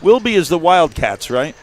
Wilby is the Wildcats, right?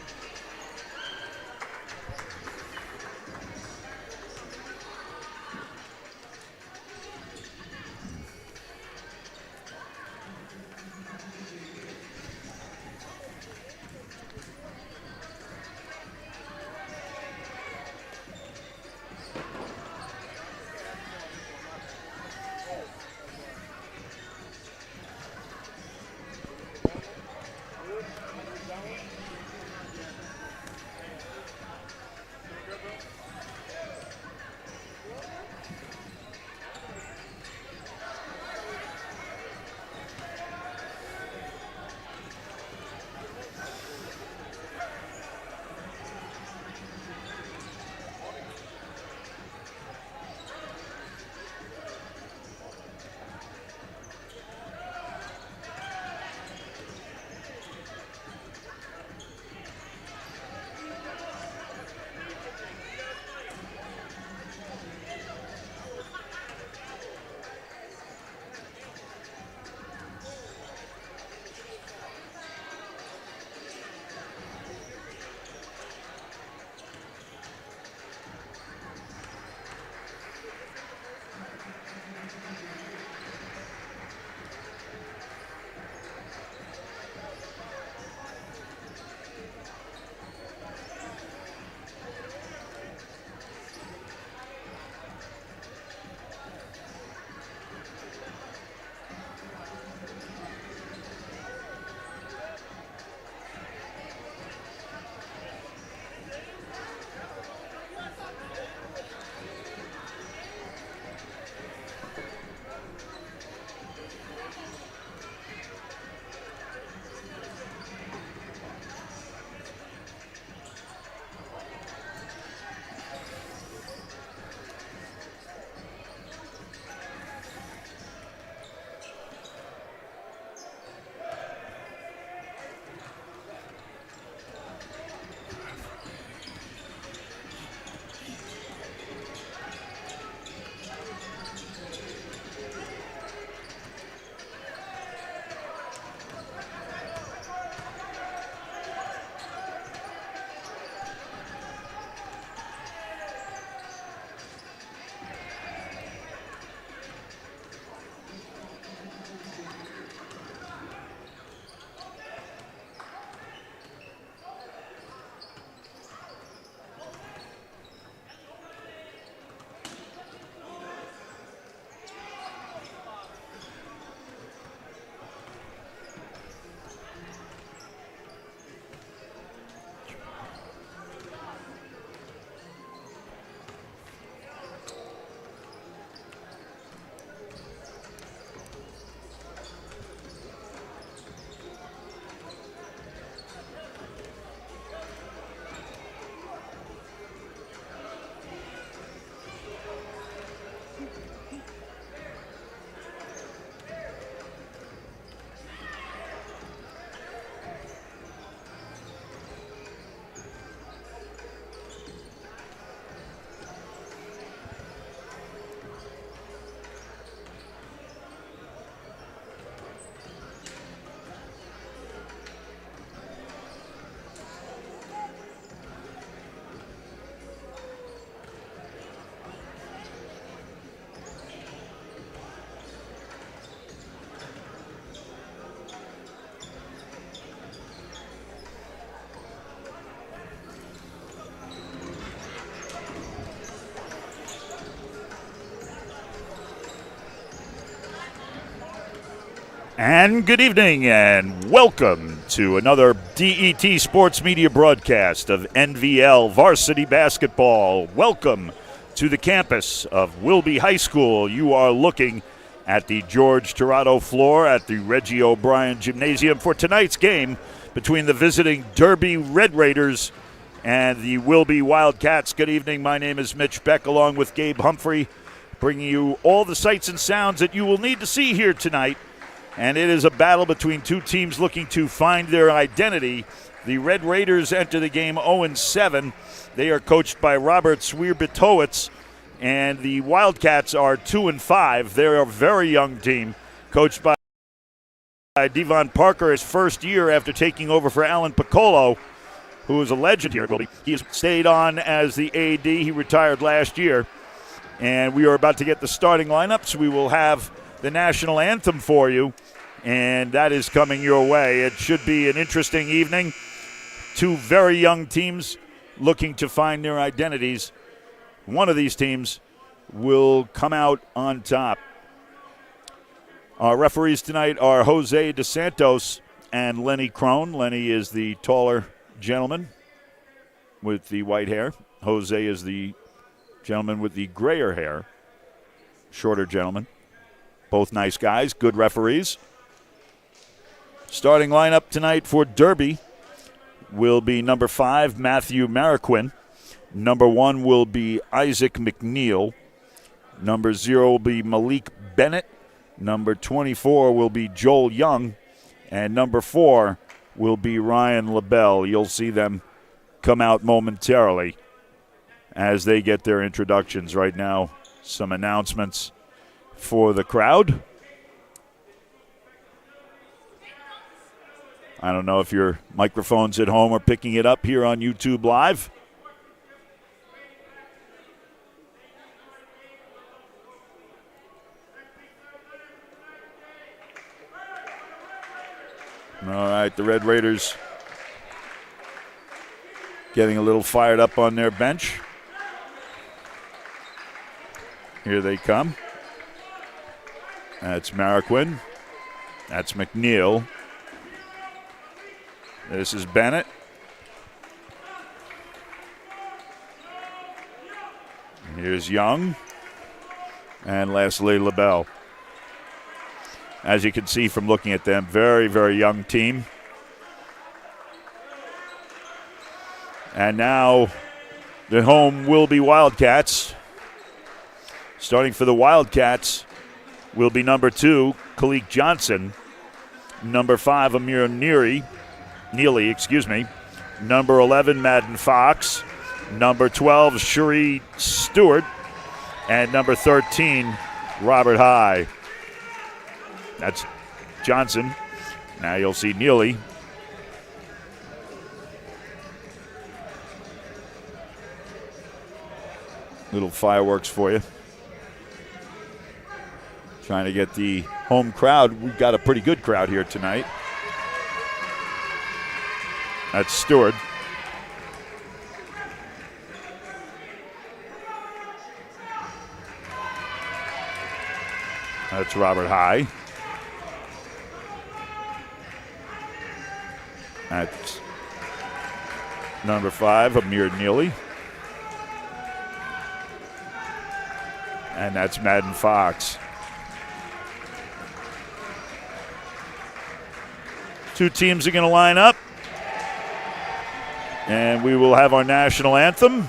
And good evening and welcome to another DET Sports Media broadcast of NVL Varsity Basketball. Welcome to the campus of Wilby High School. You are looking at the George Tirado floor at the Reggie O'Brien Gymnasium for tonight's game between the visiting Derby Red Raiders and the Wilby Wildcats. Good evening. My name is Mitch Beck along with Gabe Humphrey, bringing you all the sights and sounds that you will need to see here tonight. And it is a battle between two teams looking to find their identity. The Red Raiders enter the game 0-7. They are coached by Robert Swierbitowicz. And the Wildcats are 2-5. They're a very young team, coached by Devon Parker his first year after taking over for Alan Piccolo, who is a legend here at Wilby. He has stayed on as the AD. He retired last year. And we are about to get the starting lineups. We will have the national anthem for you, and that is coming your way. It should be an interesting evening. Two very young teams looking to find their identities. One of these teams will come out on top. Our referees tonight are Jose DeSantos and Lenny Crone. Lenny is the taller gentleman with the white hair. Jose is the gentleman with the grayer hair, shorter gentleman. Both nice guys, good referees. Starting lineup tonight for Derby will be number 5, Matthew Marroquin. Number 1 will be Isaac McNeil. Number 0 will be Malik Bennett. Number 24 will be Joel Young. And number 4 will be Ryan LaBelle. You'll see them come out momentarily as they get their introductions. Right now, some announcements for the crowd. I don't know if your microphones at home are picking it up here on YouTube Live. All right, the Red Raiders getting a little fired up on their bench. Here they come. That's Marroquin. That's McNeil. This is Bennett. And here's Young. And lastly, LaBelle. As you can see from looking at them, very, very young team. And now the home Wilby Wildcats. Starting for the Wildcats will be number 2, Kalik Johnson. Number 5, Amir Neely. Number 11, Madden Fox. Number 12, Cherie Stewart. And number 13, Robert High. That's Johnson. Now you'll see Neely. Little fireworks for you. Trying to get the home crowd. We've got a pretty good crowd here tonight. That's Stewart. That's Robert High. That's number 5, Amir Neely. And that's Madden Fox. Two teams are going to line up. And we will have our national anthem.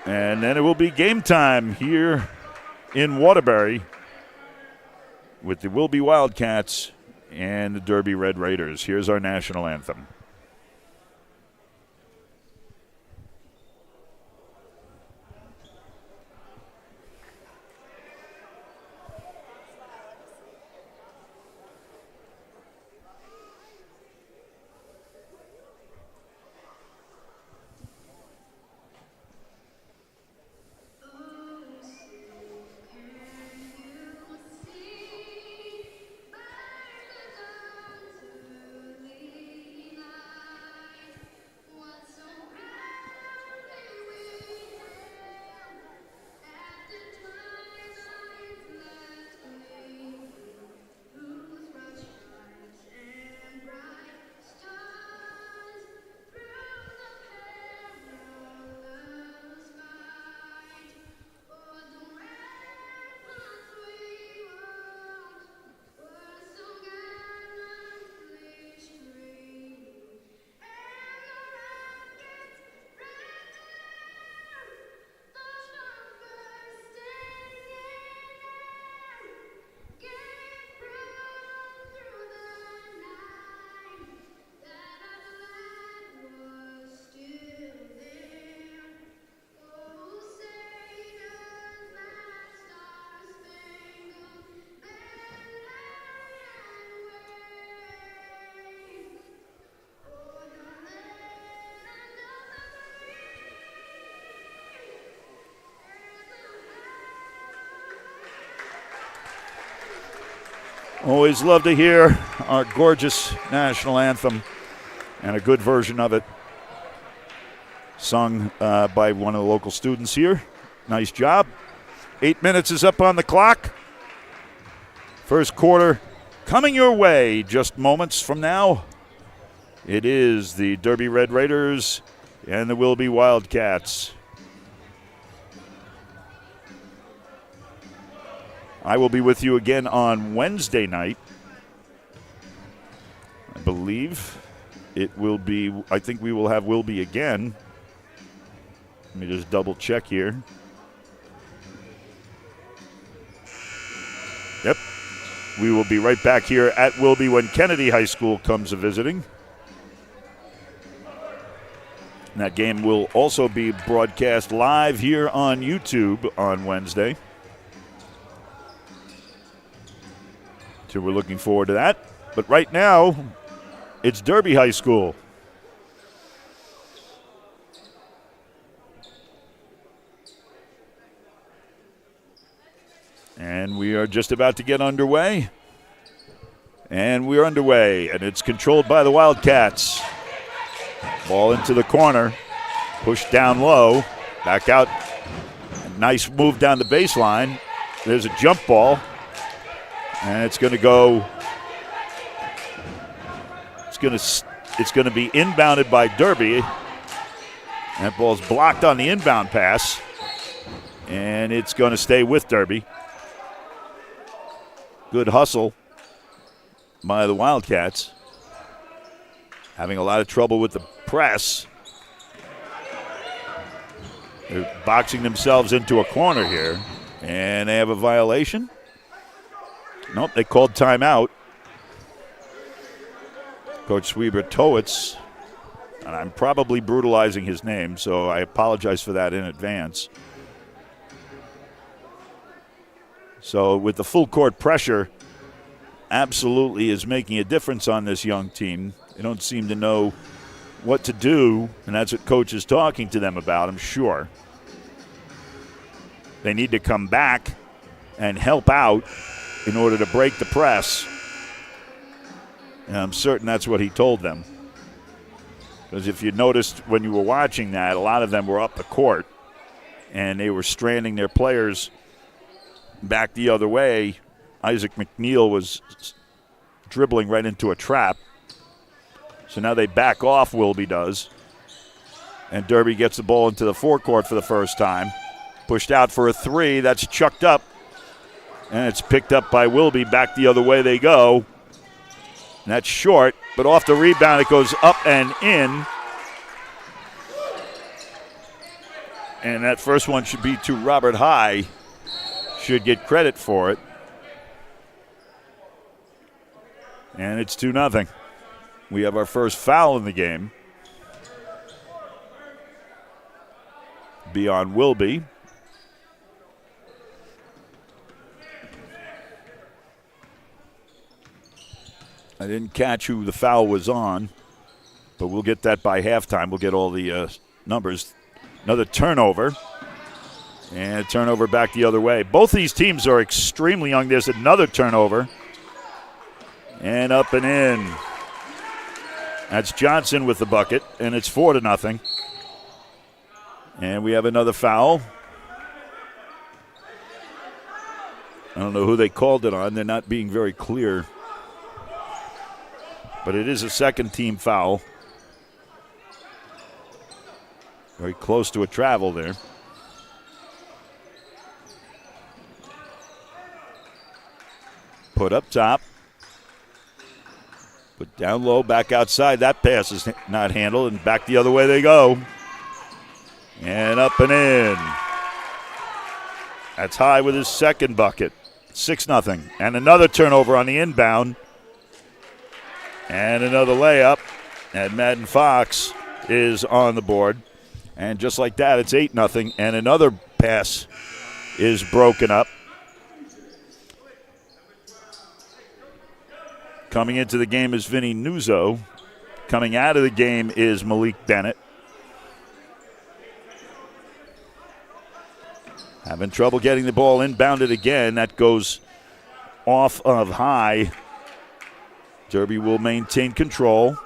And then it will be game time here in Waterbury with the Wilby Wildcats and the Derby Red Raiders. Here's our national anthem. Always love to hear our gorgeous national anthem and a good version of it sung by one of the local students here. Nice job. 8 minutes is up on the clock. First quarter coming your way just moments from now. It is the Derby Red Raiders and the Wilby Wildcats. I will be with you again on Wednesday night. I believe it will be, I think we will have Wilby again. Let me just double check here. Yep. We will be right back here at Wilby when Kennedy High School comes a-visiting. And that game will also be broadcast live here on YouTube on Wednesday. So we're looking forward to that. But right now, it's Derby High School. And we are just about to get underway. And we're underway, and it's controlled by the Wildcats. Ball into the corner, pushed down low, back out. Nice move down the baseline. There's a jump ball, and it's going to go. It's going to be inbounded by Derby. That ball's blocked on the inbound pass, and it's going to stay with Derby. Good hustle by the Wildcats. Having a lot of trouble with the press. They're boxing themselves into a corner here, and they have a violation. Nope, they called timeout. Coach Sweber Towitz, and I'm probably brutalizing his name, so I apologize for that in advance. So with the full court pressure, absolutely is making a difference on this young team. They don't seem to know what to do, and that's what Coach is talking to them about, I'm sure. They need to come back and help out in order to break the press. And I'm certain that's what he told them. Because if you noticed when you were watching that, a lot of them were up the court, and they were stranding their players back the other way. Isaac McNeil was dribbling right into a trap. So now they back off, Wilby does. And Derby gets the ball into the forecourt for the first time. Pushed out for a three. That's chucked up. And it's picked up by Wilby. Back the other way they go. And that's short, but off the rebound it goes up and in. And that first one should be to Robert High. Should get credit for it. And it's 2-0. We have our first foul in the game. Be on Wilby. I didn't catch who the foul was on, but we'll get that by halftime. We'll get all the numbers. Another turnover. And a turnover back the other way. Both these teams are extremely young. There's another turnover. And up and in. That's Johnson with the bucket, and it's 4-0. And we have another foul. I don't know who they called it on. They're not being very clear. But it is a second team foul. Very close to a travel there. Put up top. Put down low, back outside. That pass is not handled, and back the other way they go. And up and in. That's High with his second bucket. 6-0. And another turnover on the inbound. And another layup. And Madden Fox is on the board. And just like that, it's 8-0. And another pass is broken up. Coming into the game is Vinny Nuzzo. Coming out of the game is Malik Bennett. Having trouble getting the ball inbounded again. That goes off of High. Derby will maintain control.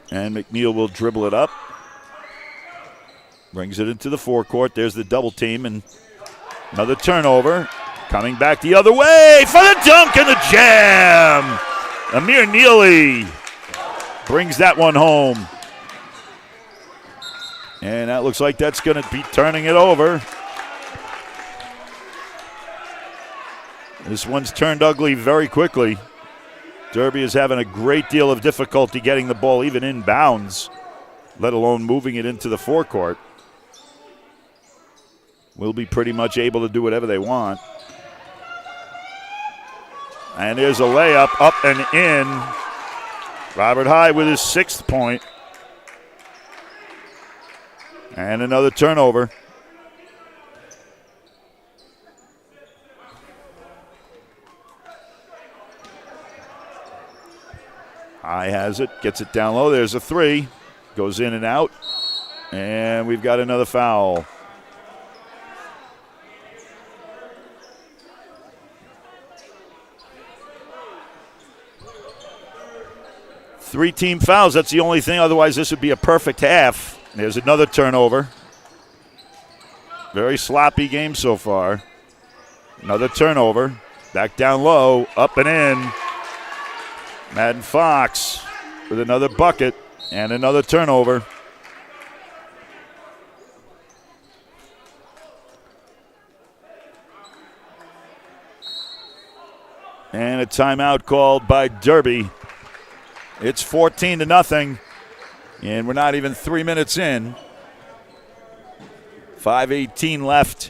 And McNeil will dribble it up. Brings it into the forecourt. There's the double team and another turnover. Coming back the other way for the dunk and the jam. Amir Neely brings that one home. And that looks like that's going to be turning it over. This one's turned ugly very quickly. Derby is having a great deal of difficulty getting the ball even inbounds, let alone moving it into the forecourt. Will be pretty much able to do whatever they want. And there's a layup up and in. Robert High with his 6th point. And another turnover. High has it, gets it down low. There's a 3. Goes in and out. And we've got another foul. Three team fouls, that's the only thing. Otherwise, this would be a perfect half. There's another turnover. Very sloppy game so far. Another turnover. Back down low, up and in. Madden Fox with another bucket and another turnover. And a timeout called by Derby. It's 14-0, and we're not even 3 minutes in. 5:18 left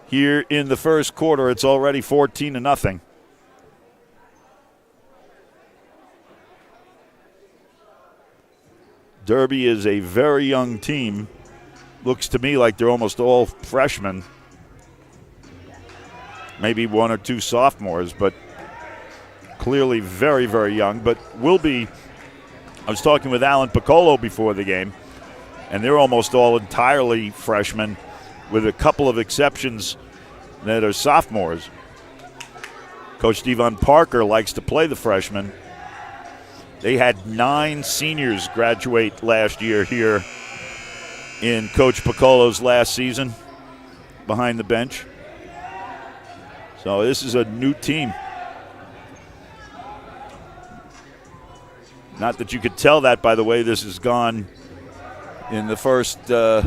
here in the first quarter. It's already 14-0. Derby is a very young team. Looks to me like they're almost all freshmen. Maybe 1 or 2 sophomores, but clearly very, very young. But Wilby, I was talking with Alan Piccolo before the game, and they're almost all entirely freshmen with a couple of exceptions that are sophomores. Coach Devon Parker likes to play the freshmen. They had 9 seniors graduate last year here in Coach Piccolo's last season behind the bench. So this is a new team. Not that you could tell that by the way this has gone in the first 2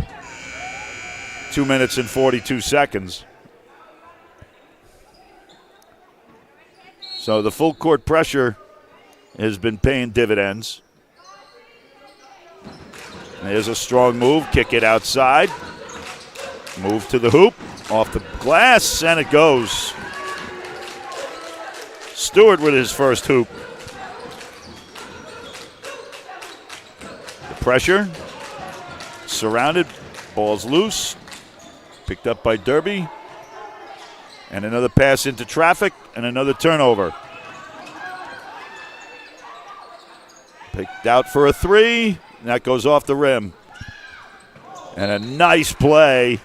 minutes and 42 seconds. So the full court pressure has been paying dividends. There's a strong move, kick it outside. Move to the hoop, off the glass, and it goes. Stewart with his first hoop. The pressure, surrounded, ball's loose, picked up by Derby. And another pass into traffic, and another turnover. Picked out for a 3, and that goes off the rim. And a nice play.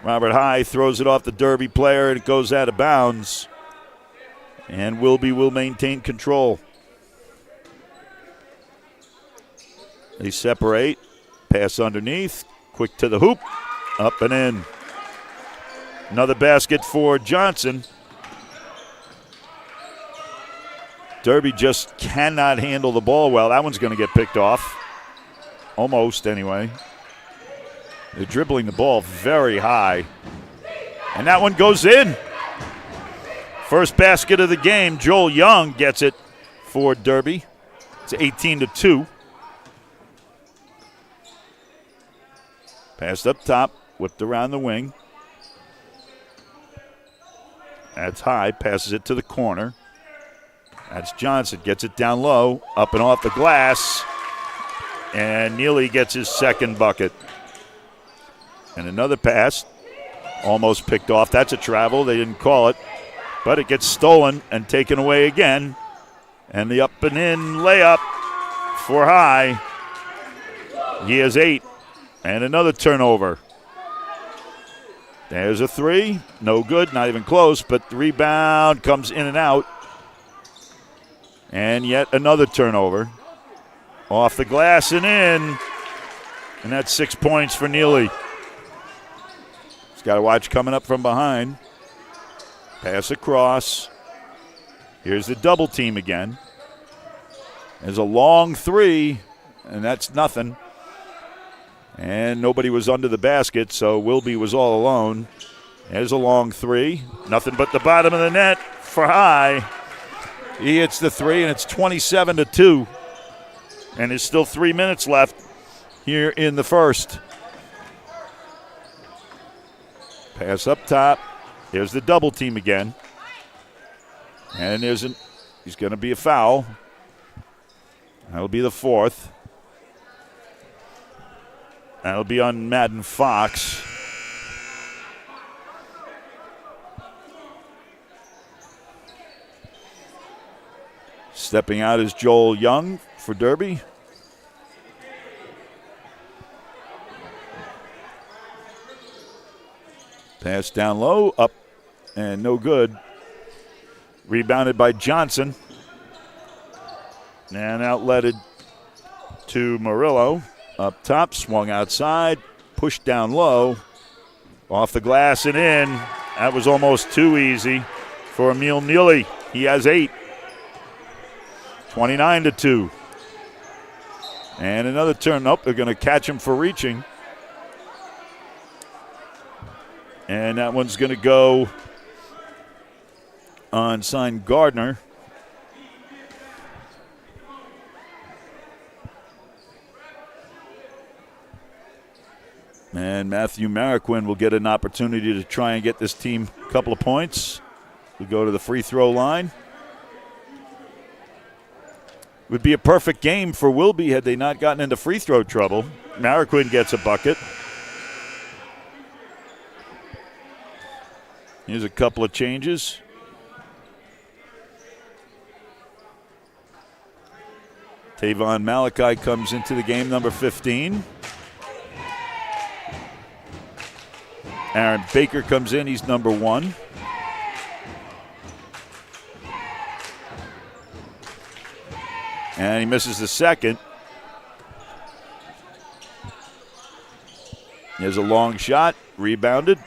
Robert High throws it off the Derby player, and it goes out of bounds. And Wilby will maintain control. They separate, pass underneath, quick to the hoop, up and in. Another basket for Johnson. Derby just cannot handle the ball well. That one's going to get picked off. Almost, anyway. They're dribbling the ball very high. And that one goes in. First basket of the game. Joel Young gets it for Derby. It's 18-2. Passed up top, whipped around the wing. That's High, passes it to the corner. That's Johnson, gets it down low, up and off the glass. And Neely gets his second bucket. And another pass, almost picked off. That's a travel, they didn't call it. But it gets stolen and taken away again. And the up and in layup for High. He has 8. And another turnover. There's a three. No good, not even close, but the rebound comes in and out. And yet another turnover. Off the glass and in. And that's 6 points for Neely. He's got to watch coming up from behind. Pass across. Here's the double team again. There's a long three, and that's nothing. And nobody was under the basket, so Wilby was all alone. There's a long three. Nothing but the bottom of the net for High. He hits the three, and it's 27-2. And there's still 3 minutes left here in the first. Pass up top. There's the double team again. And he's going to be a foul. That'll be the fourth. That'll be on Madden Fox. Stepping out is Joel Young for Derby. Pass down low, up, and no good. Rebounded by Johnson. And outletted to Murillo. Up top, swung outside, pushed down low. Off the glass and in. That was almost too easy for Emil Neely. He has 8. 29-2. And another turn. Nope, they're going to catch him for reaching. And that one's going to go on sign Gardner. And Matthew Marroquin will get an opportunity to try and get this team a couple of points. We'll go to the free throw line. Would be a perfect game for Wilby had they not gotten into free throw trouble. Marroquin gets a bucket. Here's a couple of changes. Tavon Malachi comes into the game, number 15. Aaron Baker comes in, he's number 1. And he misses the second. There's a long shot, rebounded,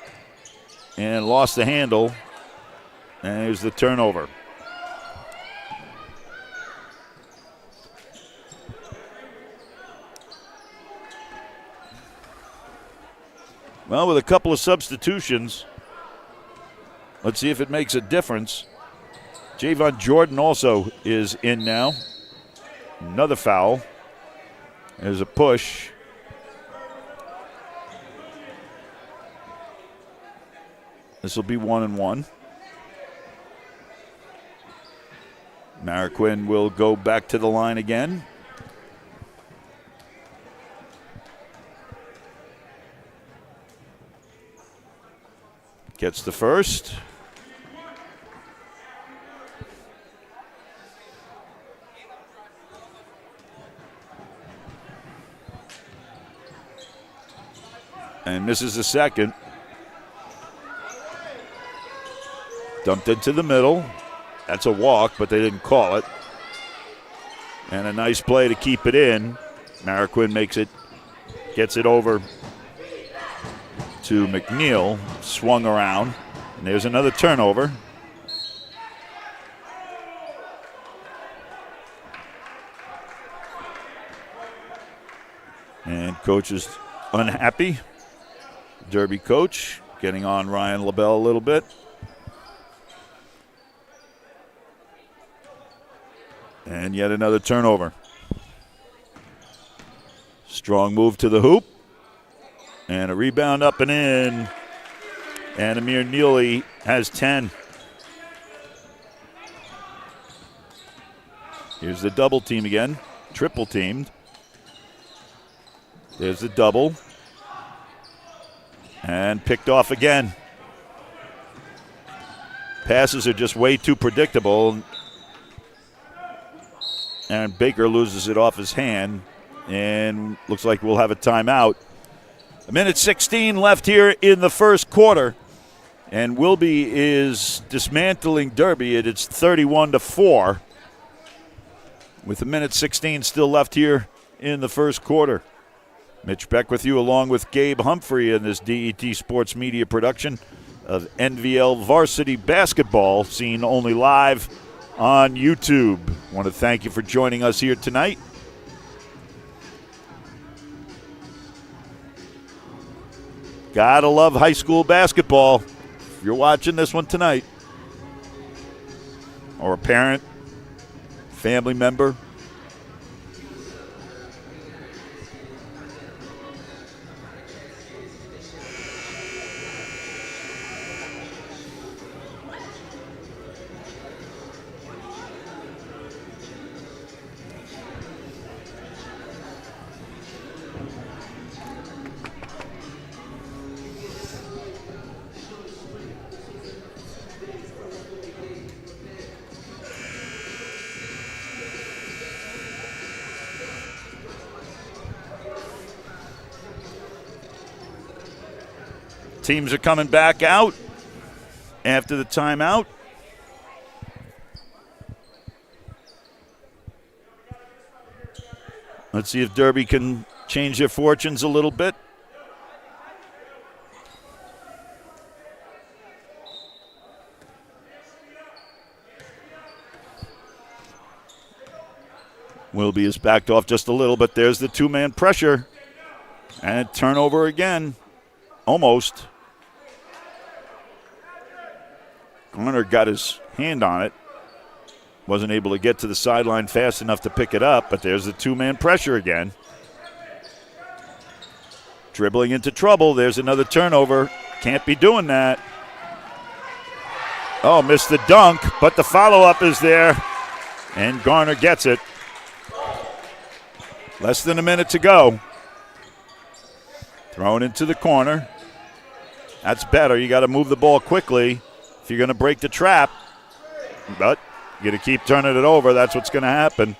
and lost the handle. And there's the turnover. Well, with a couple of substitutions, let's see if it makes a difference. Javon Jordan also is in now. Another foul. There's a push. This will be 1-1. Marroquin will go back to the line again. Gets the first. And misses the second. Dumped into the middle. That's a walk, but they didn't call it. And a nice play to keep it in. Marroquin gets it over to McNeil. Swung around. And there's another turnover. And coach is unhappy. Derby coach getting on Ryan LaBelle a little bit. And yet another turnover. Strong move to the hoop. And a rebound up and in. And Amir Neely has 10. Here's the double team again. Triple teamed. There's the double. And picked off again. Passes are just way too predictable. And Baker loses it off his hand. And looks like we'll have a timeout A minute 16 left here in the first quarter. And Wilby is dismantling Derby. It's 31-4 with a minute 16 still left here in the first quarter. Mitch Beck with you along with Gabe Humphrey in this DET Sports Media production of NVL Varsity Basketball, seen only live on YouTube. I want to thank you for joining us here tonight. Gotta love high school basketball. If you're watching this one tonight, or a parent, family member, teams are coming back out after the timeout. Let's see if Derby can change their fortunes a little bit. Wilby is backed off just a little, but there's the two-man pressure. And turnover again. Almost. Garner got his hand on it. Wasn't able to get to the sideline fast enough to pick it up, but there's the two-man pressure again. Dribbling into trouble. There's another turnover. Can't be doing that. Oh, missed the dunk, but the follow-up is there, and Garner gets it. Less than a minute to go. Thrown into the corner. That's better. You got to move the ball quickly if you're going to break the trap. But you're going to keep turning it over. That's what's going to happen.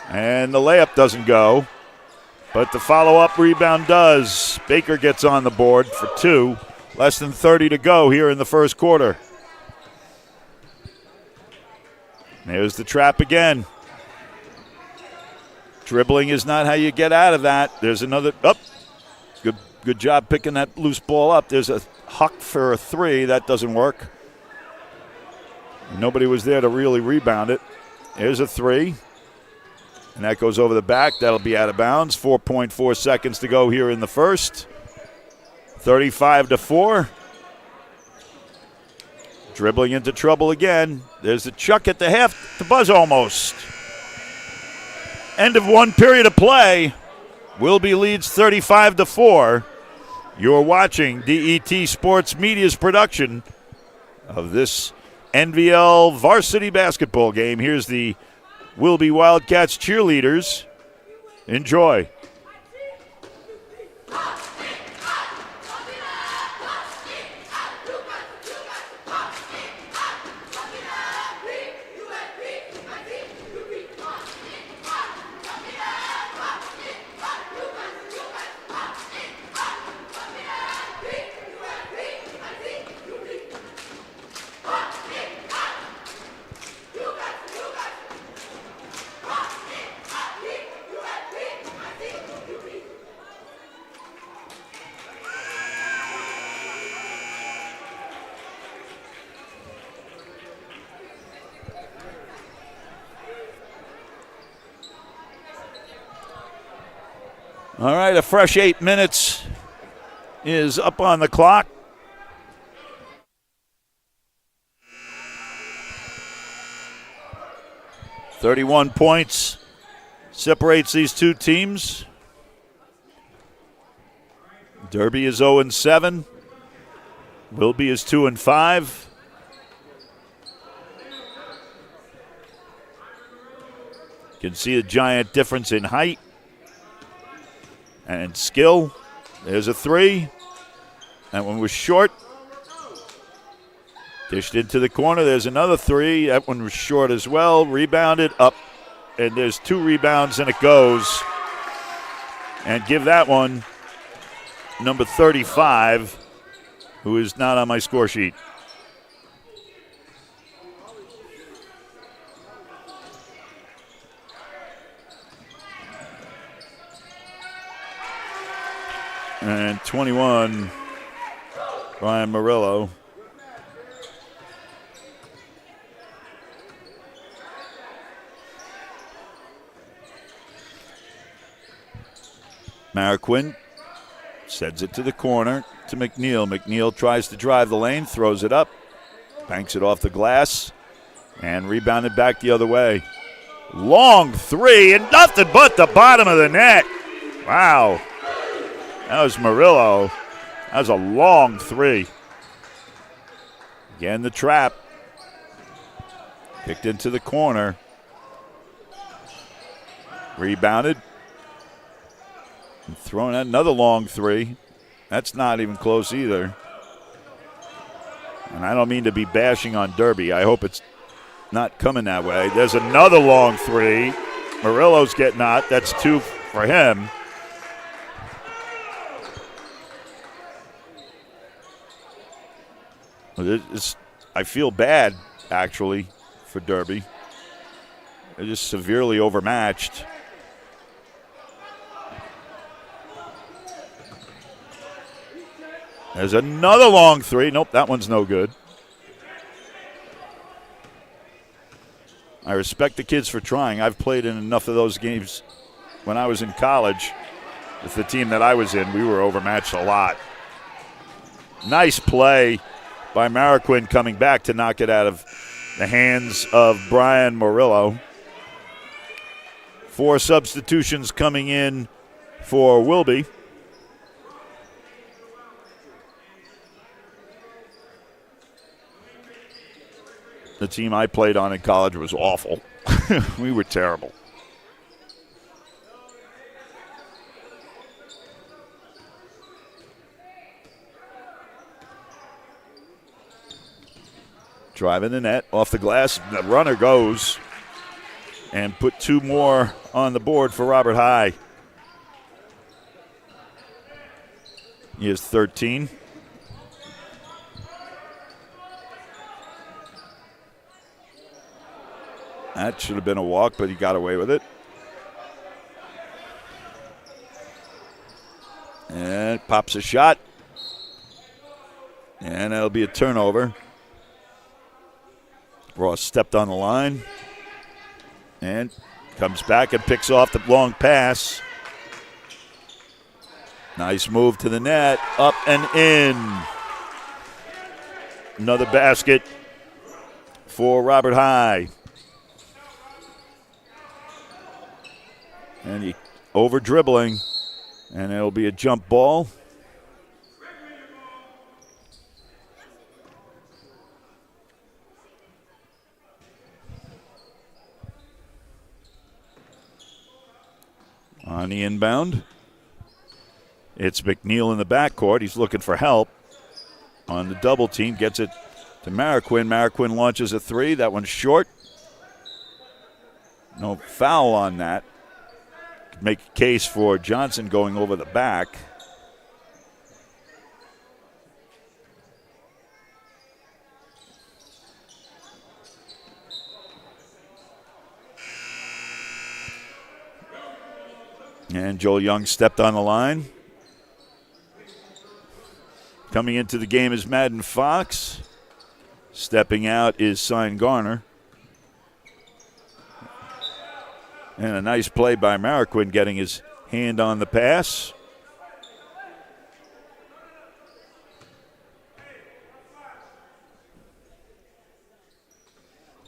And the layup doesn't go. But the follow-up rebound does. Baker gets on the board for two. Less than 30 to go here in the first quarter. There's the trap again. Dribbling is not how you get out of that. There's another. Oh, good job picking that loose ball up. There's a huck for a three. That doesn't work. Nobody was there to really rebound it. There's a three. And that goes over the back. That'll be out of bounds. 4.4 seconds to go here in the first. 35-4. Dribbling into trouble again. There's the chuck at the half. The buzz almost. End of one period of play. Wilby leads 35-4. You're watching DET Sports Media's production of this NVL varsity basketball game. Here's the Wilby Wildcats cheerleaders. Enjoy. All right, a fresh 8 minutes is up on the clock. .31 points separates these two teams. Derby is 0-7. Wilby is 2-5. You can see a giant difference in height and skill. There's a three. That one was short. Dished into the corner. There's another three. That one was short as well. Rebounded up. And there's two rebounds and it goes. And give that one number 35, who is not on my score sheet. And 21, Brian Murillo. Marquin sends it to the corner to McNeil. McNeil tries to drive the lane, throws it up, banks it off the glass, and rebounded back the other way. Long three, and nothing but the bottom of the net. Wow. That was Murillo. That was a long three. Again, the trap. Kicked into the corner. Rebounded. And throwing out another long three. That's not even close either. And I don't mean to be bashing on Derby. I hope it's not coming that way. There's another long three. Murillo's getting out. That's two for him. I feel bad, actually, for Derby. They're just severely overmatched. There's another long three. Nope, that one's no good. I respect the kids for trying. I've played in enough of those games when I was in college. With the team that I was in, we were overmatched a lot. Nice play by Marquin coming back to knock it out of the hands of Brian Murillo. 4 substitutions coming in for Wilby. The team I played on in college was awful. We were terrible. Driving the net off the glass. The runner goes and put 2 more on the board for Robert High. He has 13. That should have been a walk, but he got away with it. And pops a shot. And that'll be a turnover. Ross stepped on the line and comes back and picks off the long pass. Nice move to the net, up and in. Another basket for Robert High. And he over dribbling, and it'll be a jump ball. On the inbound, it's McNeil in the backcourt. He's looking for help on the double team. Gets it to Marquin. Marquin launches a 3. That one's short. No foul on that. Could make a case for Johnson going over the back. And Joel Young stepped on the line. Coming into the game is Madden Fox. Stepping out is Sign Garner. And a nice play by Marquin getting his hand on the pass.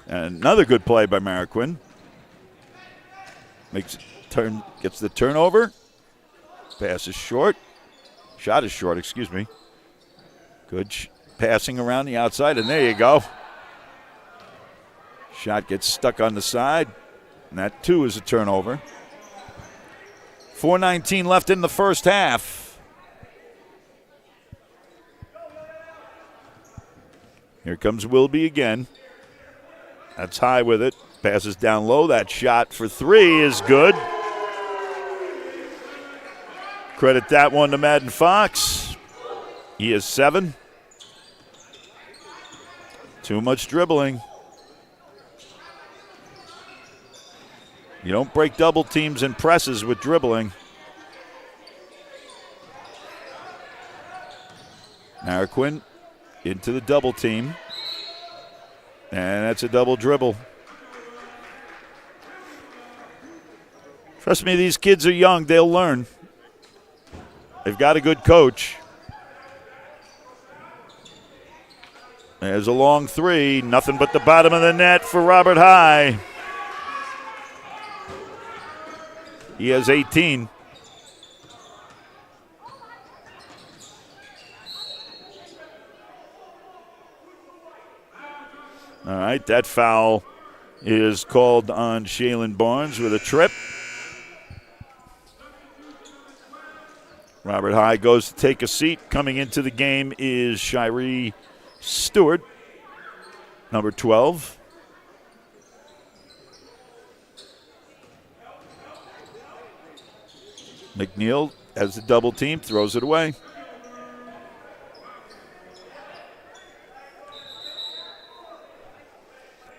And another good play by Marquin. Gets the turnover. Pass is short. Shot is short, excuse me. Good passing around the outside, and there you go. Shot gets stuck on the side, and that too is a turnover. 4:19 left in the first half. Here comes Wilby again. That's High with it. Passes down low. That shot for 3 is good. Credit that one to Madden Fox. He has 7. Too much dribbling. You don't break double teams and presses with dribbling. Marquin into the double team. And that's a double dribble. Trust me, these kids are young. They'll learn. They've got a good coach. There's a long 3. Nothing but the bottom of the net for Robert High. He has 18. All right, that foul is called on Shaylin Barnes with a trip. Robert High goes to take a seat. Coming into the game is Shiree Stewart, number 12. McNeil has the double team, throws it away.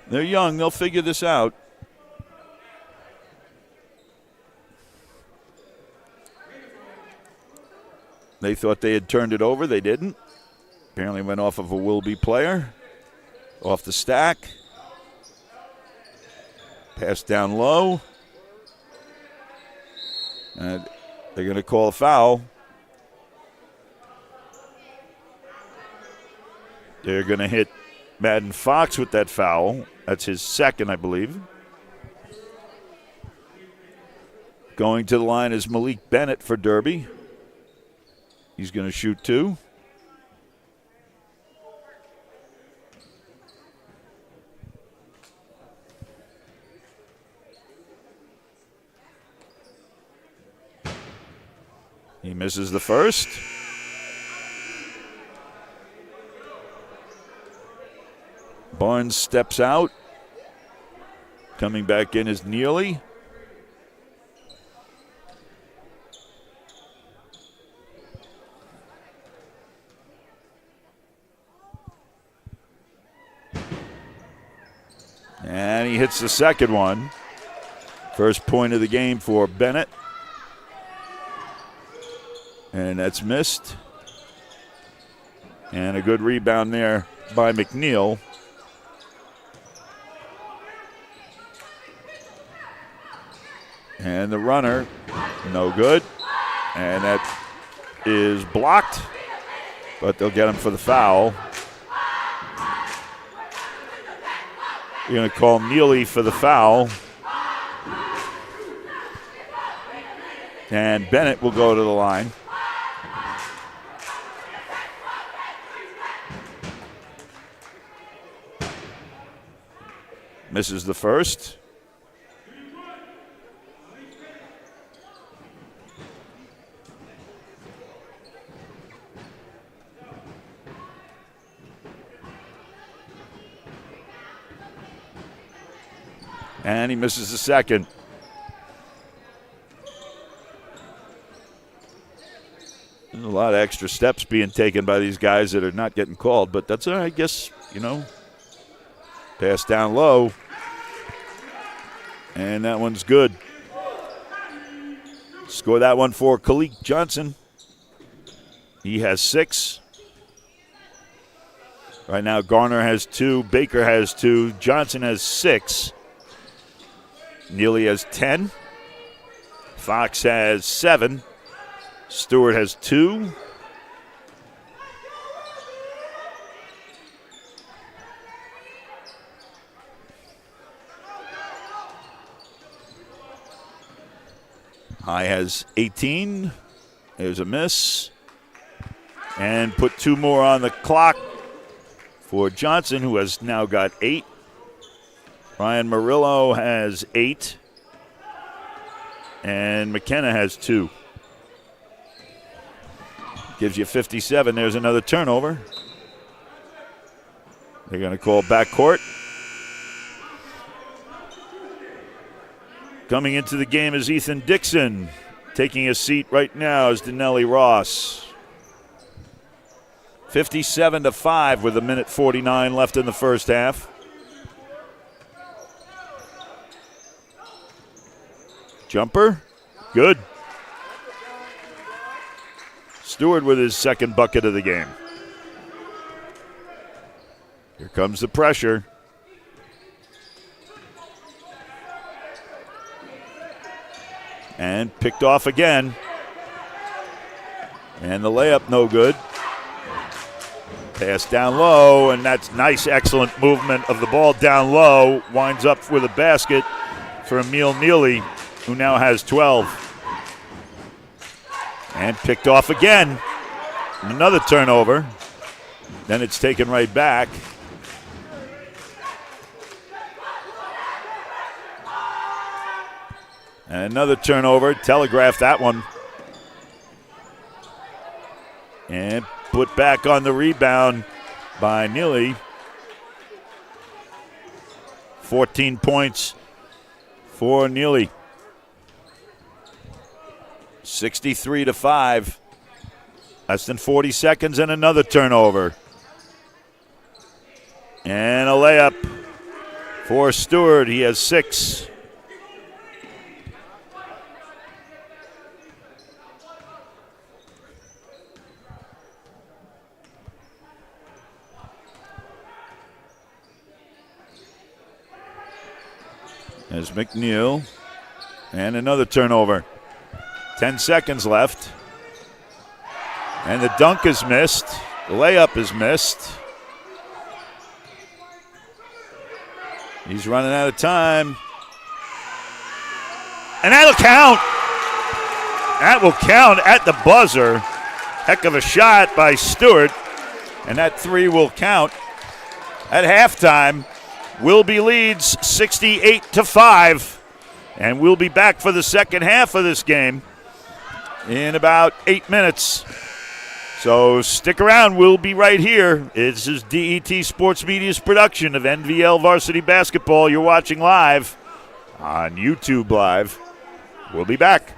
They're young, they'll figure this out. They thought they had turned it over, they didn't. Apparently went off of a Wilby player, off the stack. Pass down low. And they're going to call a foul. They're going to hit Madden Fox with that foul. That's his second, I believe. Going to the line is Malik Bennett for Derby. He's going to shoot 2. He misses the first. Barnes steps out. Coming back in is Neely. And he hits the second one. First point of the game for Bennett. And that's missed. And a good rebound there by McNeil. And the runner, no good. And that is blocked. But they'll get him for the foul. You're going to call Neely for the foul. And Bennett will go to the line. Misses the first. And he misses the second. There's a lot of extra steps being taken by these guys that are not getting called, but that's, I guess, pass down low. And that one's good. Score that one for Khalid Johnson. He has 6. Right now, Garner has 2. Baker has 2. Johnson has 6. Neely has 10. Fox has 7. Stewart has 2. High has 18. There's a miss. And put 2 more on the clock for Johnson, who has now got 8. Ryan Murillo has 8. And McKenna has 2. Gives you 57. There's another turnover. They're going to call backcourt. Coming into the game is Ethan Dixon. Taking a seat right now is Denelli Ross. 57-5 with 1:49 left in the first half. Jumper, good. Stewart with his second bucket of the game. Here comes the pressure. And picked off again. And the layup no good. Pass down low, and that's nice, excellent movement of the ball down low. Winds up with a basket for Emil Neely, who now has 12. And picked off again. Another turnover. Then it's taken right back. And another turnover. Telegraphed that one. And put back on the rebound by Neely. 14 points for Neely. 63-5. Less than 40 seconds and another turnover. And a layup for Stewart. He has 6. There's McNeil. And another turnover. 10 seconds left. And the dunk is missed. The layup is missed. He's running out of time. And that'll count. That will count at the buzzer. Heck of a shot by Stewart. And that three will count at halftime. Wilby leads 68-5. And we'll be back for the second half of this game in about 8 minutes. So stick around. We'll be right here. This is DET Sports Media's production of NVL Varsity Basketball. You're watching live on YouTube Live. We'll be back.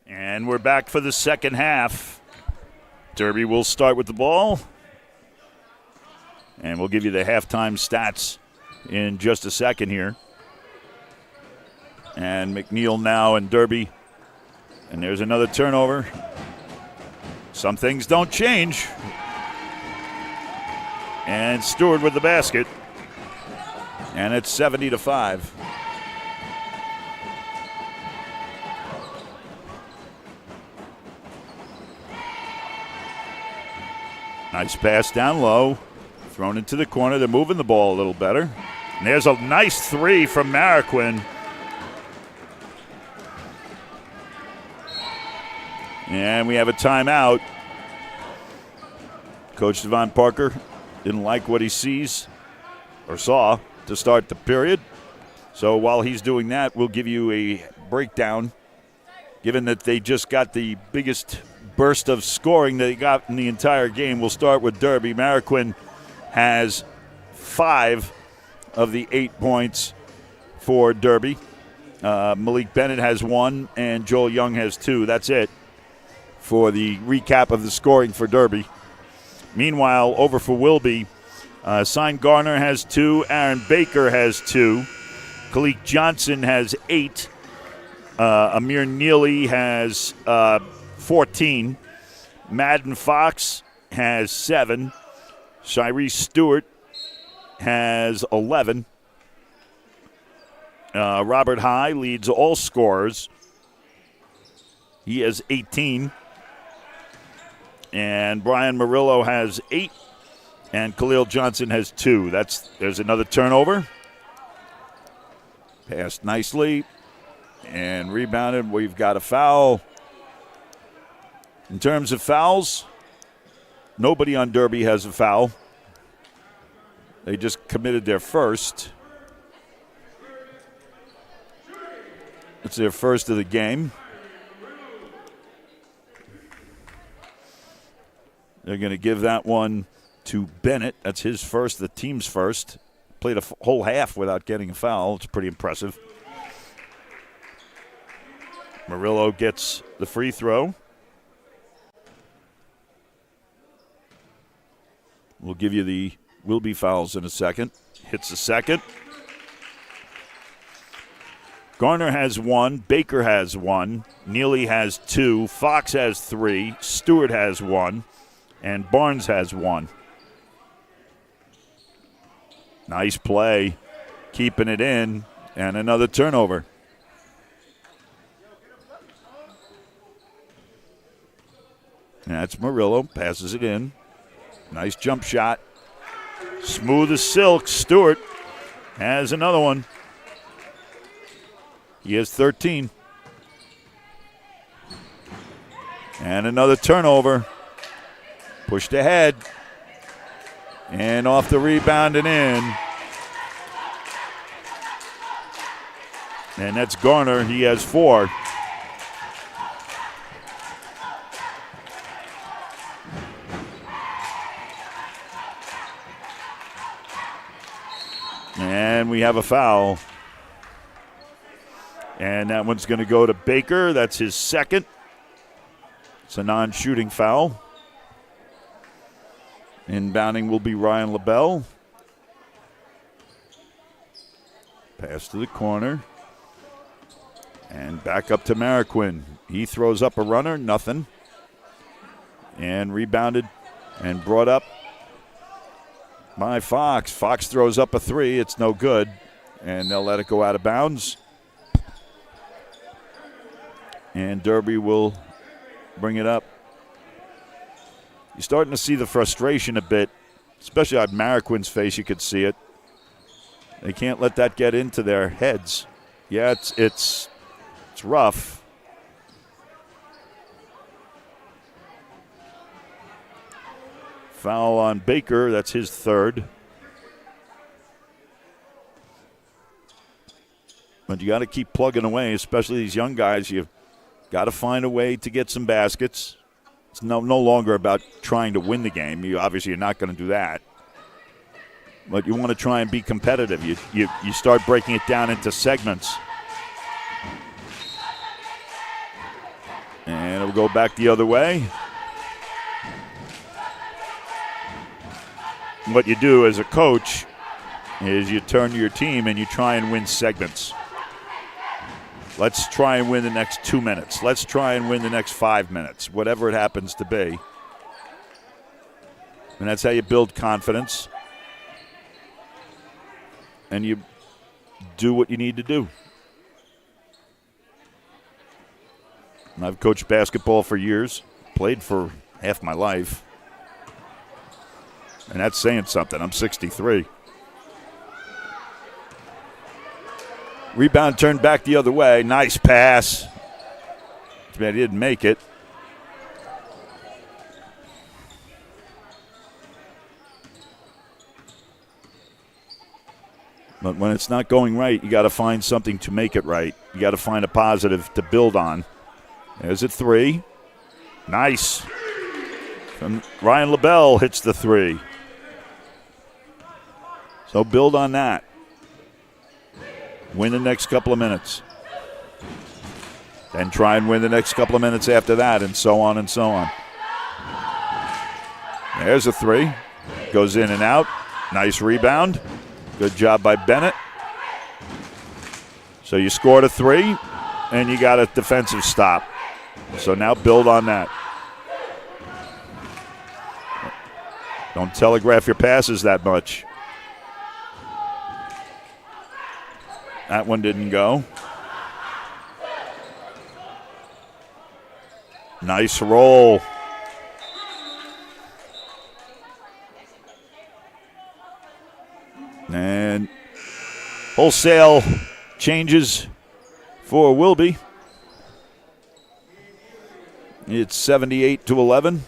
And we're back for the second half. Derby will start with the ball. And we'll give you the halftime stats in just a second here. And McNeil now and Derby. And there's another turnover. Some things don't change. And Stewart with the basket. And it's 70-5. Nice pass down low. Thrown into the corner. They're moving the ball a little better. And there's a nice three from Marquin. And we have a timeout. Coach Devon Parker didn't like what he sees or saw to start the period. So while he's doing that, we'll give you a breakdown, given that they just got the biggest burst of scoring they got in the entire game. We'll start with Derby. Marquin has 5 of the 8 points for Derby. Malik Bennett has 1, and Joel Young has 2. That's it for the recap of the scoring for Derby. Meanwhile, over for Wilby, Sign Garner has 2. Aaron Baker has 2. Kalik Johnson has 8. Amir Neely has 14. Madden Fox has 7. Shiree Stewart has 11. Robert High leads all scorers. He has 18. And Brian Murillo has 8. And Khalil Johnson has 2. There's another turnover. Passed nicely. And rebounded. We've got a foul. In terms of fouls, nobody on Derby has a foul. They just committed their first. It's their first of the game. They're going to give that one to Bennett. That's his first, the team's first. Played a whole half without getting a foul. It's pretty impressive. Murillo gets the free throw. We'll give you the Wilby fouls in a second. Hits the second. Garner has 1. Baker has 1. Neely has 2. Fox has 3. Stewart has 1. And Barnes has 1. Nice play. Keeping it in. And another turnover. And that's Murillo. Passes it in. Nice jump shot. Smooth as silk. Stewart has another one. He has 13. And another turnover. Pushed ahead. And off the rebound and in. And that's Garner. He has 4. And we have a foul. And that one's going to go to Baker. That's his second. It's a non-shooting foul. Inbounding will be Ryan LaBelle. Pass to the corner. And back up to Marquin. He throws up a runner. Nothing. And rebounded and brought up by Fox. Fox throws up a 3. It's no good. And they'll let it go out of bounds. And Derby will bring it up. You're starting to see the frustration a bit, especially on Marquin's face. You could see it. They can't let that get into their heads. Yeah, it's rough. Foul on Baker. That's his third. But you got to keep plugging away, especially these young guys. You've got to find a way to get some baskets. It's no longer about trying to win the game. Obviously, you're not going to do that. But you want to try and be competitive. You start breaking it down into segments. And it'll go back the other way. What you do as a coach is you turn to your team and you try and win segments. Let's try and win the next 2 minutes. Let's try and win the next 5 minutes, whatever it happens to be. And that's how you build confidence. And you do what you need to do. And I've coached basketball for years, played for half my life. And that's saying something. I'm 63. Rebound turned back the other way. Nice pass. Too bad he didn't make it. But when it's not going right, you got to find something to make it right. You got to find a positive to build on. There's a three. Nice. From Ryan LaBelle hits the three. So build on that. Win the next couple of minutes. Then try and win the next couple of minutes after that, and so on and so on. There's a three. Goes in and out. Nice rebound. Good job by Bennett. So you scored a three, and you got a defensive stop. So now build on that. Don't telegraph your passes that much. That one didn't go. Nice roll. And wholesale changes for Wilby. It's 78-11.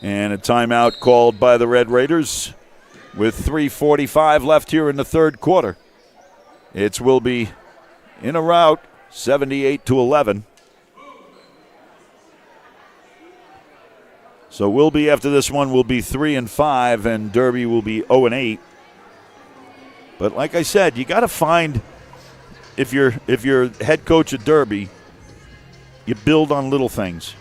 And a timeout called by the Red Raiders with 3:45 left here in the third quarter. It's Wilby in a rout, 78-11. So Wilby after this one will be 3-5, and Derby will be 0-8. But like I said, you got to find, if you're head coach at Derby, you build on little things.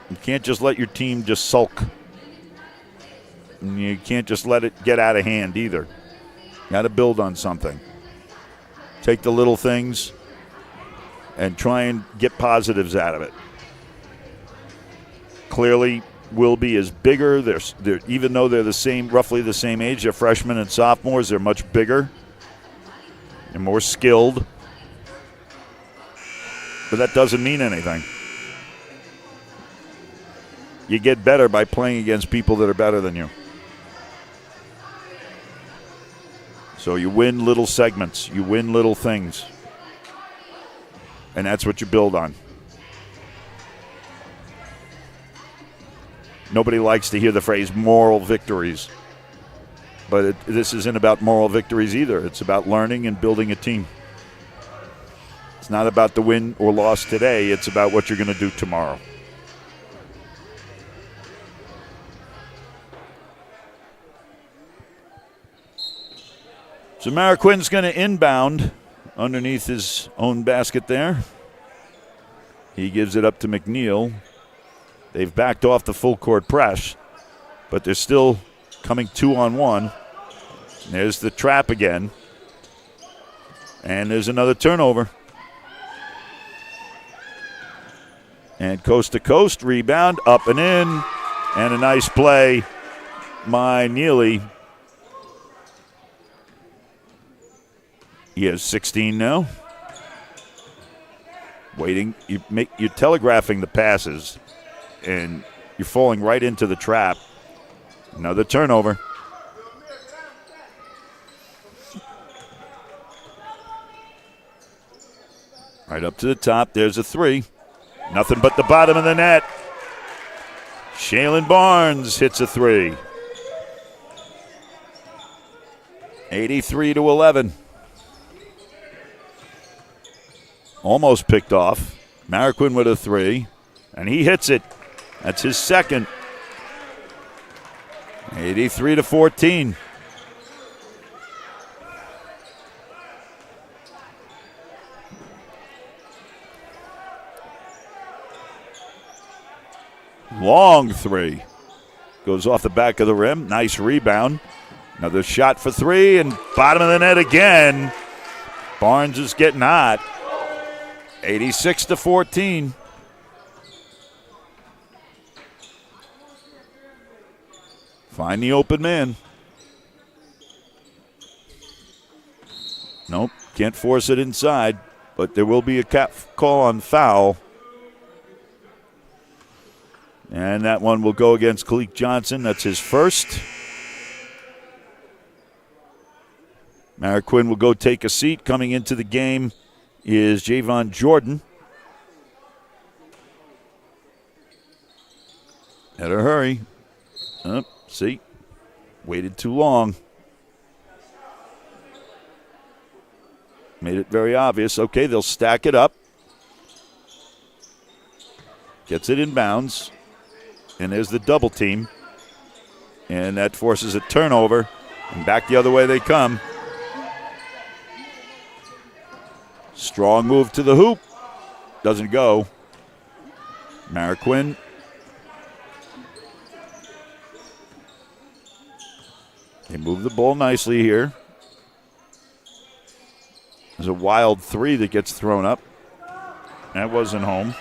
You can't just let your team just sulk. And you can't just let it get out of hand either. You got to build on something. Take the little things and try and get positives out of it. Clearly, Wilby is bigger. They're even though they're roughly the same age, they're freshmen and sophomores. They're much bigger and more skilled. But that doesn't mean anything. You get better by playing against people that are better than you. So you win little segments. You win little things. And that's what you build on. Nobody likes to hear the phrase moral victories. But this isn't about moral victories either. It's about learning and building a team. It's not about the win or loss today. It's about what you're going to do tomorrow. So Mariquin's going to inbound underneath his own basket there. He gives it up to McNeil. They've backed off the full court press, but they're still coming 2-on-1. There's the trap again. And there's another turnover. And coast to coast, rebound, up and in. And a nice play by Neely. He has 16 now. Waiting, you're telegraphing the passes, and you're falling right into the trap. Another turnover. Right up to the top. There's a three. Nothing but the bottom of the net. Shaylin Barnes hits a three. 83-11. Almost picked off. Mariquin with a three, and he hits it. That's his second. 83-14. Long three. Goes off the back of the rim. Nice rebound. Another shot for three, and bottom of the net again. Barnes is getting hot. 86-14. Find the open man. Nope, can't force it inside, but there will be a call on foul. And that one will go against Kalik Johnson. That's his first. Marquin will go take a seat. Coming into the game is Javon Jordan. Better hurry. See, waited too long. Made it very obvious. Okay, they'll stack it up. Gets it in bounds. And there's the double team. And that forces a turnover. And back the other way they come. Strong move to the hoop. Doesn't go. Marquin. They move the ball nicely here. There's a wild three that gets thrown up. That wasn't home.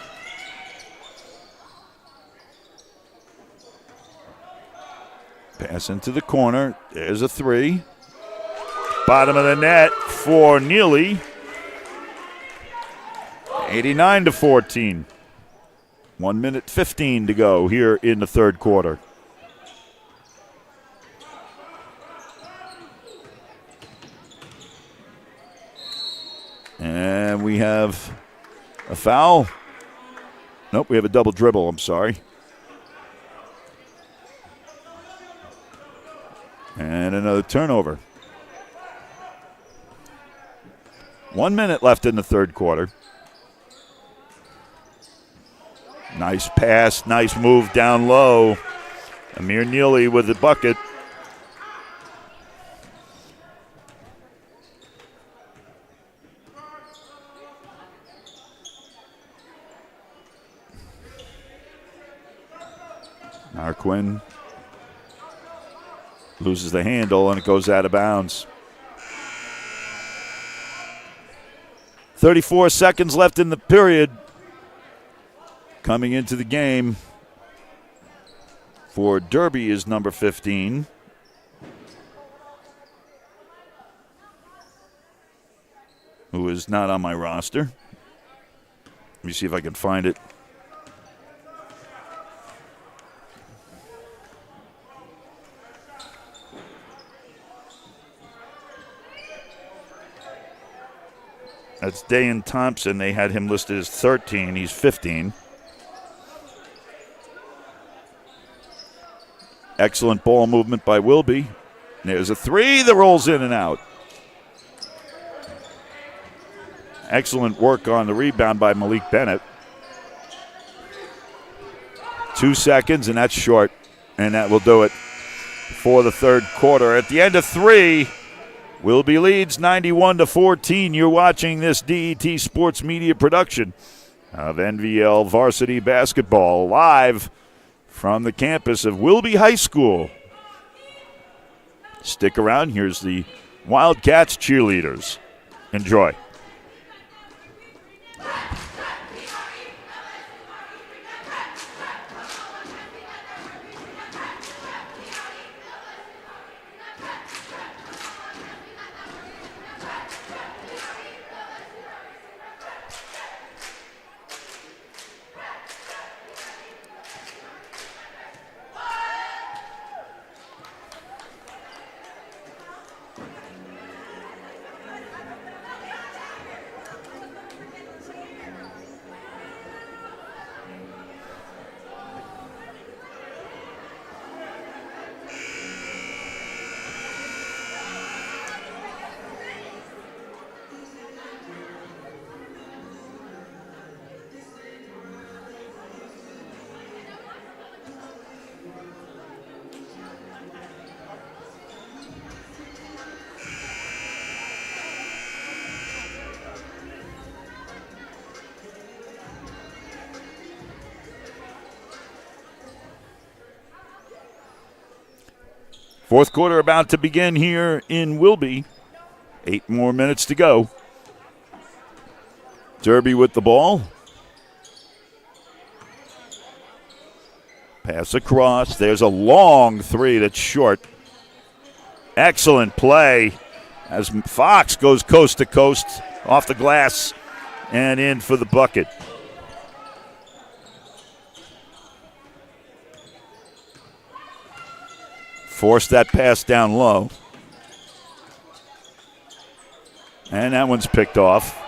Pass into the corner. There's a three. Bottom of the net for Neely. 89-14. 1 minute 15 to go here in the third quarter. And we have a foul. Nope, we have a double dribble, I'm sorry. And another turnover. 1 minute left in the third quarter. Nice pass, nice move down low. Amir Neely with the bucket. Marquin loses the handle and it goes out of bounds. 34 seconds left in the period. Coming into the game for Derby is number 15. Who is not on my roster. Let me see if I can find it. That's Dayan Thompson. They had him listed as 13. He's 15. Excellent ball movement by Wilby. There's a three that rolls in and out. Excellent work on the rebound by Malik Bennett. 2 seconds, and that's short. And that will do it for the third quarter. At the end of three, Wilby leads 91-14. You're watching this DET Sports Media production of NVL Varsity Basketball live from the campus of Wilby High School. Stick around. Here's the Wildcats cheerleaders. Enjoy. Fourth quarter about to begin here in Wilby. 8 more minutes to go. Derby with the ball. Pass across. There's a long three that's short. Excellent play as Fox goes coast to coast off the glass and in for the bucket. Forced that pass down low. And that one's picked off.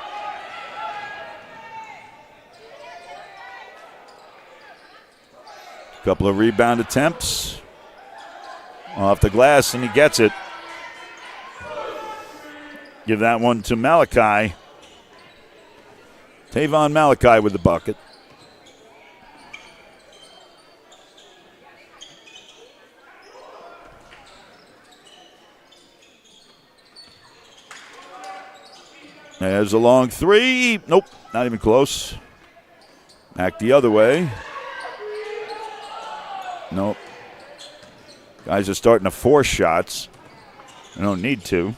Couple of rebound attempts. Off the glass, and he gets it. Give that one to Malachi. Tavon Malachi with the bucket. There's a long three. Nope, not even close. Back the other way. Nope. Guys are starting to force shots. They don't need to.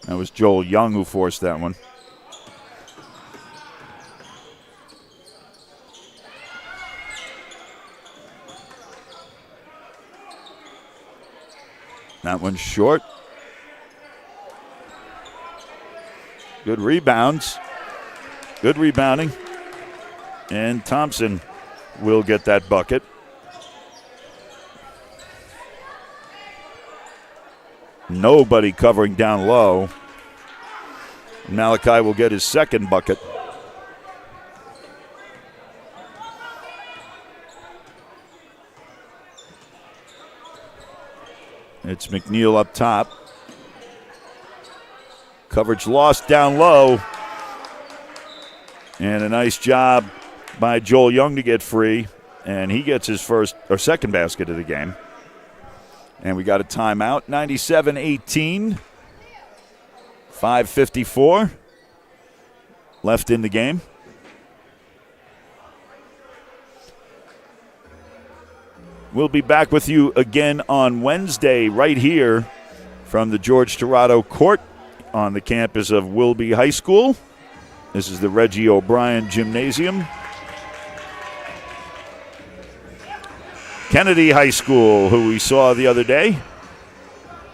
That was Joel Young who forced that one. That one's short. Good rebounds. Good rebounding. And Thompson will get that bucket. Nobody covering down low. Malachi will get his second bucket. It's McNeil up top. Coverage lost down low. And a nice job by Joel Young to get free. And he gets his first or second basket of the game. And we got a timeout. 97-18. 5:54 left in the game. We'll be back with you again on Wednesday right here from the George Torado Court on the campus of Wilby High School. This is the Reggie O'Brien Gymnasium. Kennedy High School, who we saw the other day,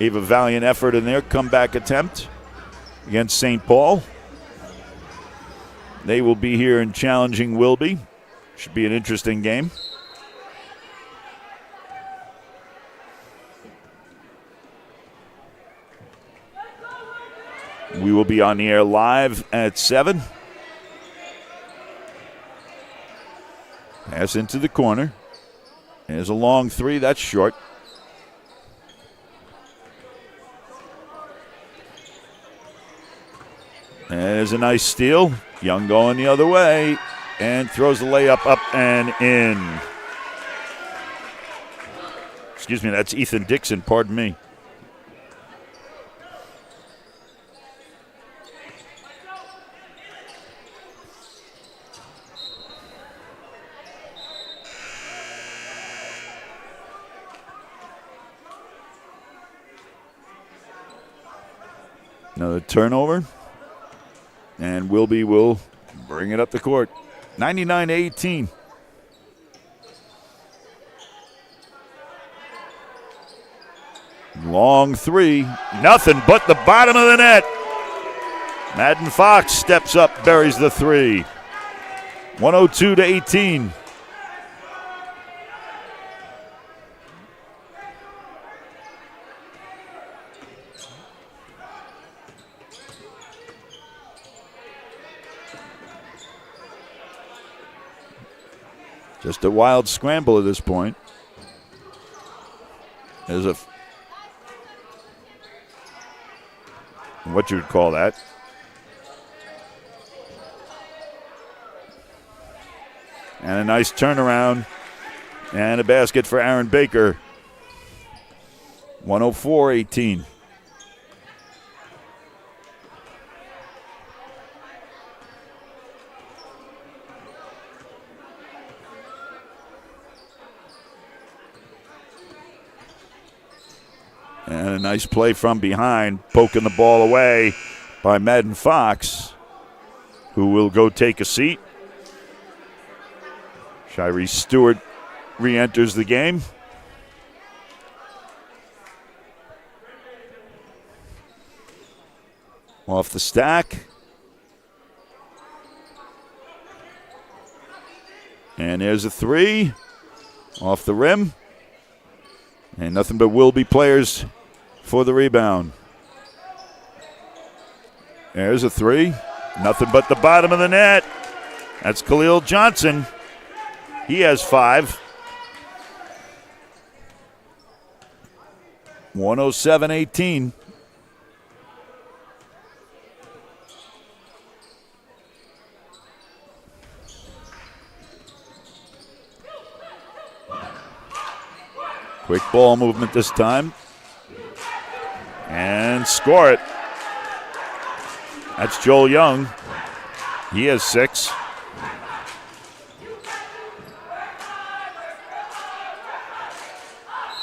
gave a valiant effort in their comeback attempt against St. Paul. They will be here and challenging Wilby. Should be an interesting game. We will be on the air live at 7. Pass into the corner. There's a long three. That's short. There's a nice steal. Young going the other way. And throws the layup up and in. Excuse me, that's Ethan Dixon. Pardon me. Another turnover. And Wilby will bring it up the court. 99-18. Long three. Nothing but the bottom of the net. Madden Fox steps up, buries the three. 102-18. Just a wild scramble at this point. There's a, what you would call that. And a nice turnaround. And a basket for Aaron Baker. 104-18. And a nice play from behind, poking the ball away by Madden Fox, who will go take a seat. Shiree Stewart re-enters the game. Off the stack. And there's a three. Off the rim. And nothing but Wilby players for the rebound. There's a three. Nothing but the bottom of the net. That's Khalil Johnson. He has 5. 107-18. Quick ball movement this time. And score it. That's Joel Young. He has 6.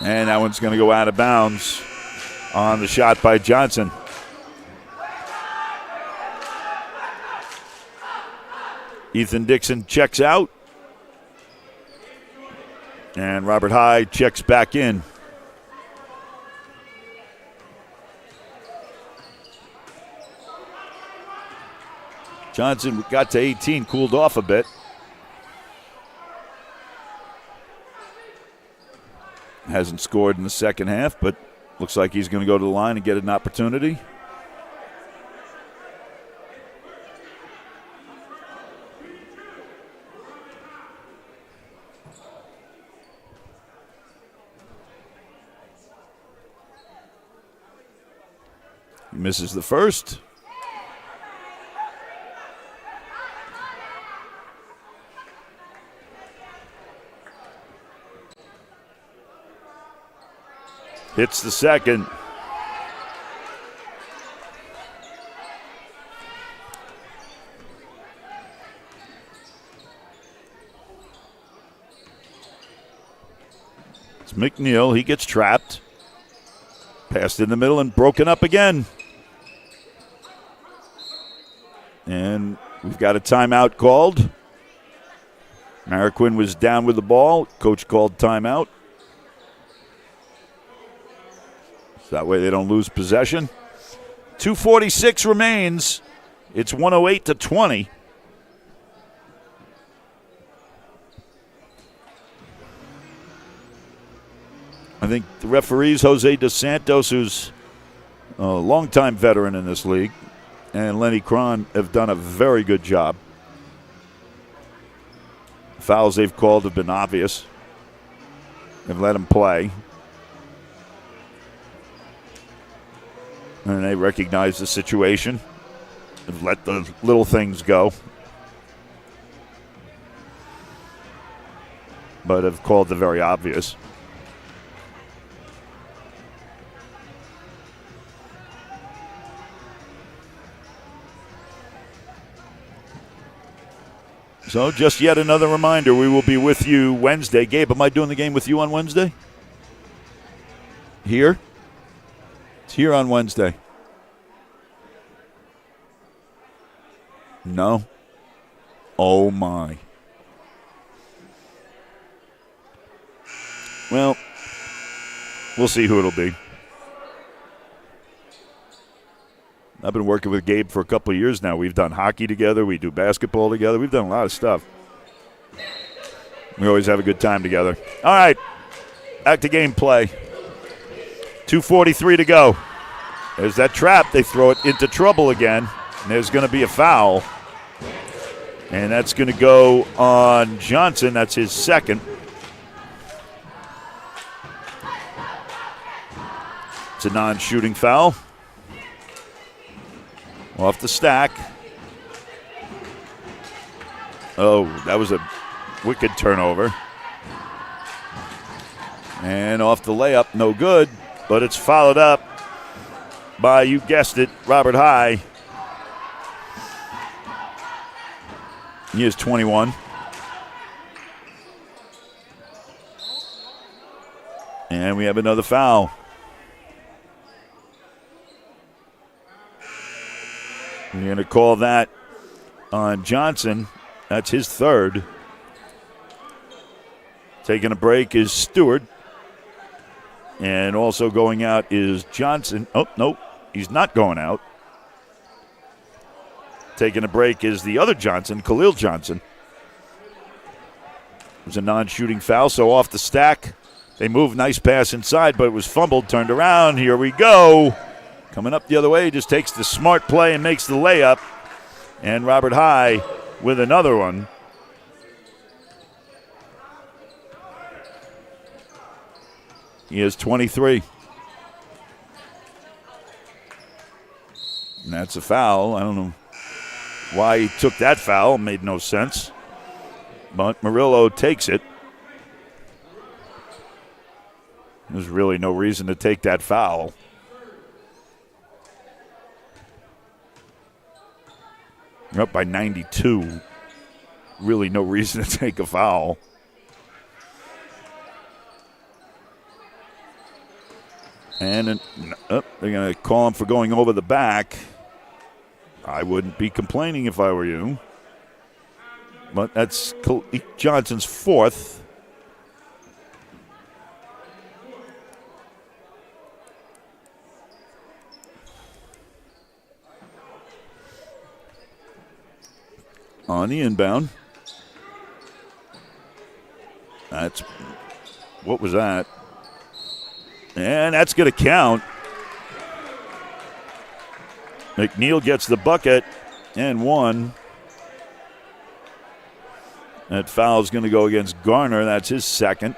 And that one's going to go out of bounds on the shot by Johnson. Ethan Dixon checks out. And Robert High checks back in. Johnson got to 18, cooled off a bit. Hasn't scored in the second half, but looks like he's going to go to the line and get an opportunity. He misses the first. Hits the second. It's McNeil. He gets trapped. Passed in the middle and broken up again. And we've got a timeout called. Mariquin was down with the ball. Coach called timeout. So that way they don't lose possession. 2:46 remains. It's 108-20. I think the referees, Jose Dos Santos, who's a longtime veteran in this league, and Lenny Cron have done a very good job. The fouls they've called have been obvious. They've let him play. And they recognize the situation and let the little things go. But have called the very obvious. So just yet another reminder, we will be with you Wednesday. Gabe, am I doing the game with you on Wednesday? Here? It's here on Wednesday. No? Oh, my. Well, we'll see who it'll be. I've been working with Gabe for a couple of years now. We've done hockey together. We do basketball together. We've done a lot of stuff. We always have a good time together. All right, back to gameplay. 2:43 to go. There's that trap. They throw it into trouble again. And there's going to be a foul. And that's going to go on Johnson. That's his second. It's a non-shooting foul. Off the stack. Oh, that was a wicked turnover. And off the layup, no good. But it's followed up by, you guessed it, Robert High. He is 21. And we have another foul. You're going to call that on Johnson. That's his third. Taking a break is Stewart. And also going out is Johnson. Oh, no, he's not going out. Taking a break is the other Johnson, Khalil Johnson. It was a non-shooting foul, so off the stack. They moved, nice pass inside, but it was fumbled, turned around. Here we go. Coming up the other way, just takes the smart play and makes the layup. And Robert High with another one. He has 23. And that's a foul. I don't know why he took that foul. It made no sense. But Murillo takes it. There's really no reason to take that foul. You're up by 92. Really no reason to take a foul. And they're going to call him for going over the back. I wouldn't be complaining if I were you. But that's Johnson's fourth. On the inbound. What was that? And that's going to count. McNeil gets the bucket and one. That foul is going to go against Garner. That's his second.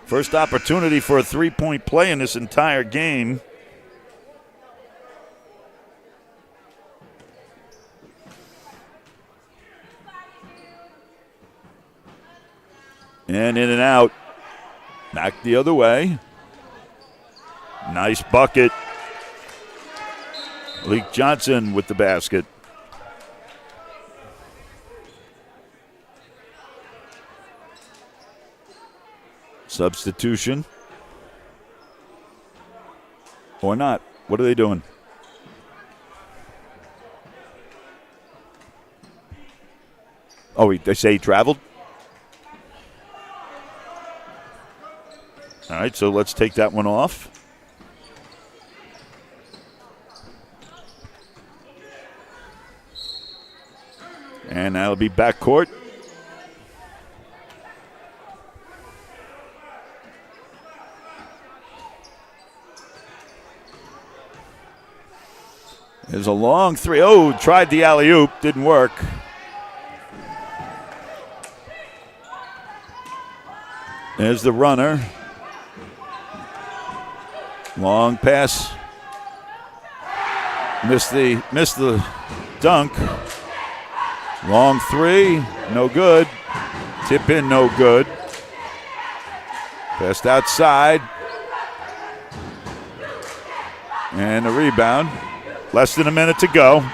First opportunity for a three-point play in this entire game. And in and out. Back the other way. Nice bucket. Malik Johnson with the basket. Substitution. Or not. What are they doing? Oh, they say he traveled? All right, so let's take that one off. And that'll be backcourt. There's a long three. Oh, tried the alley-oop. Didn't work. There's the runner. Long pass. Missed the dunk. Long three. No good. Tip in, no good. Passed outside. And a rebound. Less than a minute to go.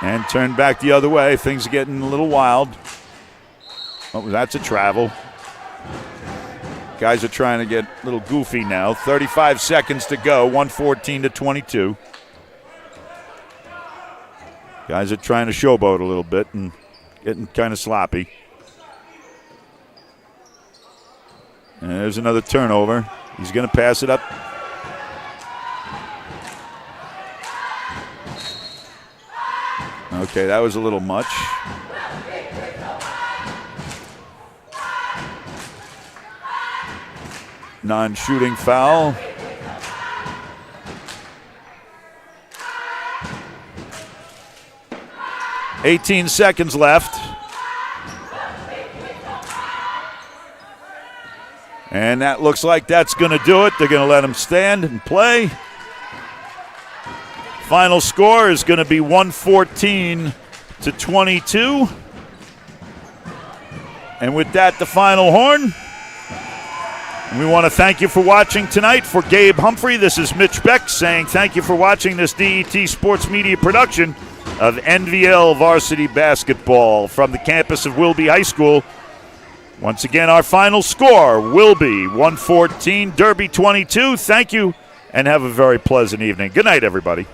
And turned back the other way. Things are getting a little wild. Oh, that's a travel. Guys are trying to get a little goofy now. 35 seconds to go, 114-22. Guys are trying to showboat a little bit and getting kind of sloppy. And there's another turnover. He's going to pass it up. Okay, that was a little much. Non-shooting foul. $18 seconds left. And that looks like that's going to do it. They're going to let him stand and play. Final score is going to be 114-22. And with that, the final horn. And we want to thank you for watching tonight. For Gabe Humphrey, this is Mitch Beck saying thank you for watching this DET Sports Media production of NVL Varsity Basketball from the campus of Wilby High School. Once again, our final score, Wilby 114, Derby 22. Thank you, and have a very pleasant evening. Good night, everybody.